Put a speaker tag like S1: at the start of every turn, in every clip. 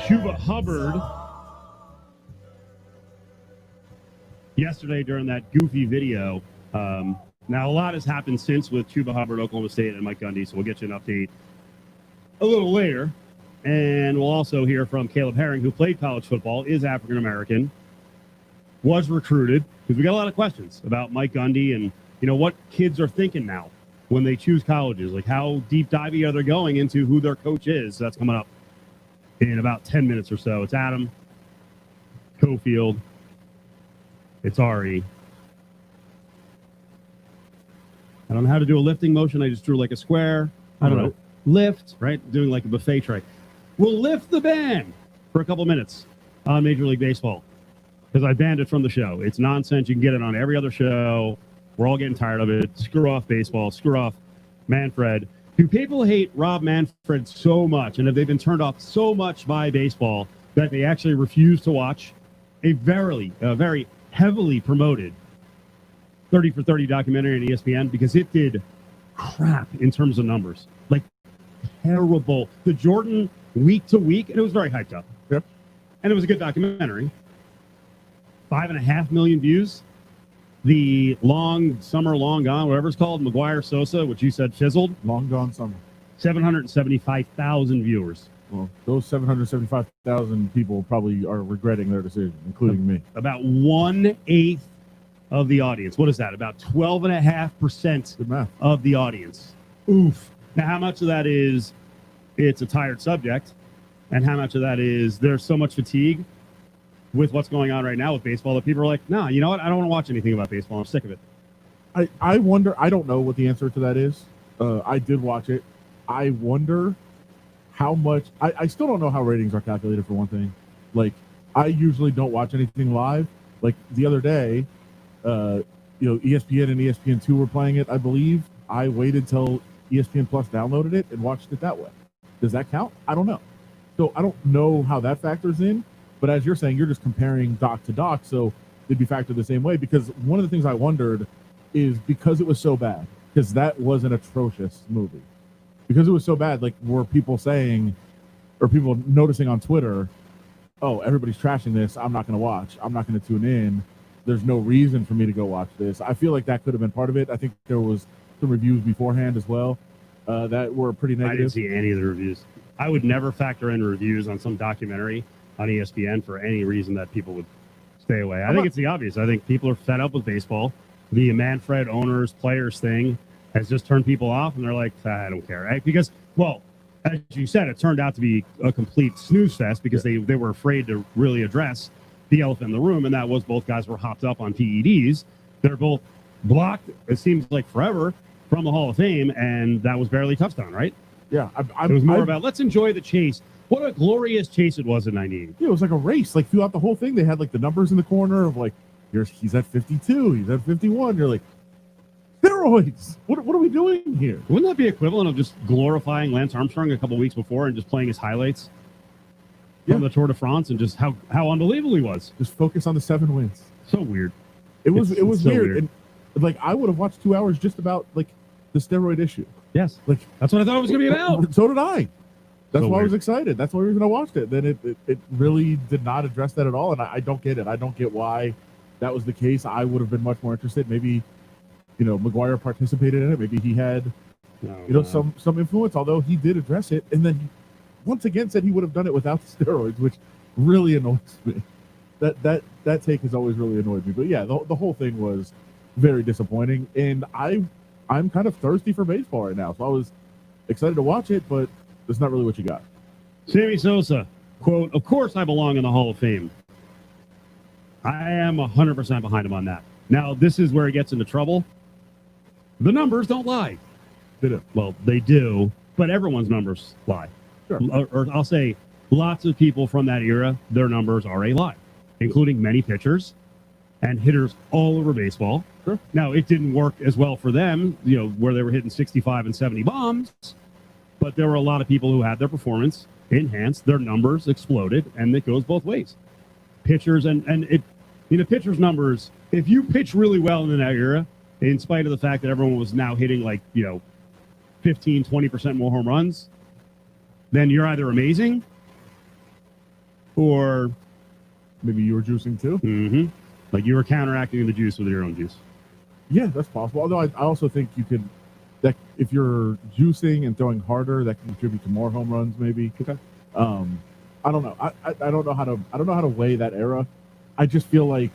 S1: Chuba Hubbard yesterday during that goofy video. Now, a lot has happened since with Chuba Hubbard, Oklahoma State, and Mike Gundy, so we'll get you an update a little later. And we'll also hear from Caleb Herring, who played college football, is African-American, was recruited, because we got a lot of questions about Mike Gundy and, you know, what kids are thinking now when they choose colleges. Like, how deep divey are they going into who their coach is? That's coming up in about 10 minutes or so. It's Adam, Cofield, it's Ari. I don't know how to do a lifting motion. I just drew like a square. I don't know. Lift, right? Doing like a buffet tray. We'll lift the ban for a couple minutes on Major League Baseball because I banned it from the show. It's nonsense. You can get it on every other show. We're all getting tired of it. Screw off baseball. Screw off Manfred. Do people hate Rob Manfred so much, and have they been turned off so much by baseball that they actually refuse to watch a very heavily promoted 30 for 30 documentary on ESPN because it did crap in terms of numbers. Like, terrible. The Jordan week to week, and it was very hyped up.
S2: Yep.
S1: And it was a good documentary. 5.5 million views. The Summer Long Gone, whatever it's called, McGwire-Sosa, which you said fizzled.
S2: Long Gone Summer.
S1: 775,000 viewers.
S2: Well, those 775,000 people probably are regretting their decision, including me.
S1: About 1/8 of the audience. What is that? About 12.5% of the audience. Oof. Now, how much of that is it's a tired subject, and how much of that is there's so much fatigue with what's going on right now with baseball that people are like, no, you know what? I don't want to watch anything about baseball. I'm sick of it.
S2: I wonder, I don't know what the answer to that is. I did watch it. I wonder how much, I still don't know how ratings are calculated for one thing. Like, I usually don't watch anything live. Like the other day, ESPN and ESPN2 were playing it, I believe. I waited till ESPN Plus downloaded it and watched it that way. Does that count? I don't know. So I don't know how that factors in. But as you're saying, you're just comparing doc to doc, so it'd be factored the same way. Because one of the things I wondered is because it was so bad, because that was an atrocious movie. Because it was so bad, like, were people saying, or people noticing on Twitter, oh, everybody's trashing this, I'm not going to watch, I'm not going to tune in, there's no reason for me to go watch this. I feel like that could have been part of it. I think there was some reviews beforehand as well that were pretty negative.
S1: I didn't see any of the reviews. I would never factor in reviews on some documentary on ESPN for any reason that people would stay away. I think it's the obvious. I think people are fed up with baseball. The Manfred owners, players thing has just turned people off, and they're like, I don't care. Right? Because, well, as you said, it turned out to be a complete snooze fest because they were afraid to really address the elephant in the room, and that was both guys were hopped up on PEDs. They're both blocked, it seems like forever, from the Hall of Fame, and that was barely touchdown, right?
S2: Yeah.
S1: It was more about, let's enjoy the chase. What a glorious chase it was in 98.
S2: Yeah, it was like a race. Like, throughout the whole thing, they had, like, the numbers in the corner of, like, he's at 52, he's at 51. You're like, steroids! What are we doing here?
S1: Wouldn't that be equivalent of just glorifying Lance Armstrong a couple weeks before and just playing his highlights from the Tour de France and just how unbelievable he was?
S2: Just focus on the 7 wins.
S1: So weird.
S2: It was
S1: so
S2: weird. And, like, I would have watched 2 hours just about, like, the steroid issue.
S1: Yes.
S2: Like,
S1: that's what I thought it was going to be about.
S2: So did I. That's
S1: so
S2: why
S1: weird.
S2: I was excited. That's why we were going to watch it. Then it really did not address that at all, and I don't get it. I don't get why that was the case. I would have been much more interested. Maybe, McGwire participated in it. Maybe he had, some influence, although he did address it, and then he once again said he would have done it without the steroids, which really annoys me. That take has always really annoyed me. But yeah, the whole thing was very disappointing, and I'm kind of thirsty for baseball right now, so I was excited to watch it, but that's not really what you got.
S1: Sammy Sosa, quote, "Of course I belong in the Hall of Fame." I am 100% behind him on that. Now, this is where he gets into trouble. The numbers don't lie.
S2: They do.
S1: Well, they do, but everyone's numbers lie.
S2: Sure.
S1: Or I'll say lots of people from that era, their numbers are a lie, including many pitchers and hitters all over baseball.
S2: Sure.
S1: Now, it didn't work as well for them, where they were hitting 65 and 70 bombs, but there were a lot of people who had their performance enhanced, their numbers exploded, and it goes both ways. Pitchers pitchers' numbers, if you pitch really well in that era, in spite of the fact that everyone was now hitting 15, 20% more home runs, then you're either amazing Or
S2: Maybe you were juicing too.
S1: like you were counteracting the juice with your own juice.
S2: Yeah, that's possible. Although I also think you could, that if you're juicing and throwing harder, that can contribute to more home runs. Maybe.
S1: Okay.
S2: I don't know. I don't know how to weigh that era. I just feel like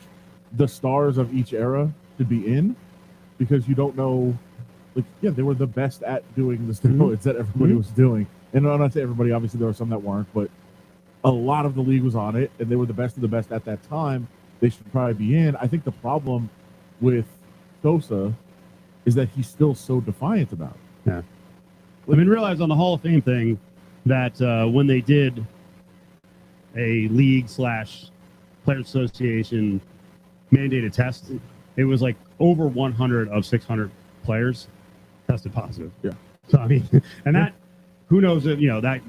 S2: the stars of each era should be in, because you don't know. Like, yeah, they were the best at doing the steroids that everybody was doing. And I'm not saying everybody. Obviously, there were some that weren't, but a lot of the league was on it, and they were the best of the best at that time. They should probably be in. I think the problem with Sosa is that he's still so defiant about it.
S1: Yeah. I mean, realize on the Hall of Fame thing that when they did a league/players association mandated test, it was like over 100 of 600 players tested positive.
S2: Yeah.
S1: So I mean, and that, who knows if, that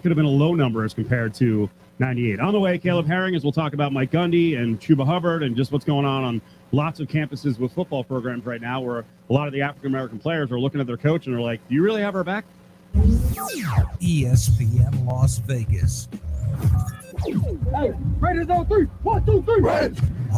S1: could have been a low number as compared to 98. On the way, Caleb Herring, as we'll talk about Mike Gundy and Chuba Hubbard and just what's going on lots of campuses with football programs right now, where a lot of the African-American players are looking at their coach and are like, do you really have our back?
S3: ESPN Las Vegas.
S4: Hey, Raiders on 3. 1, 2, 3. Red.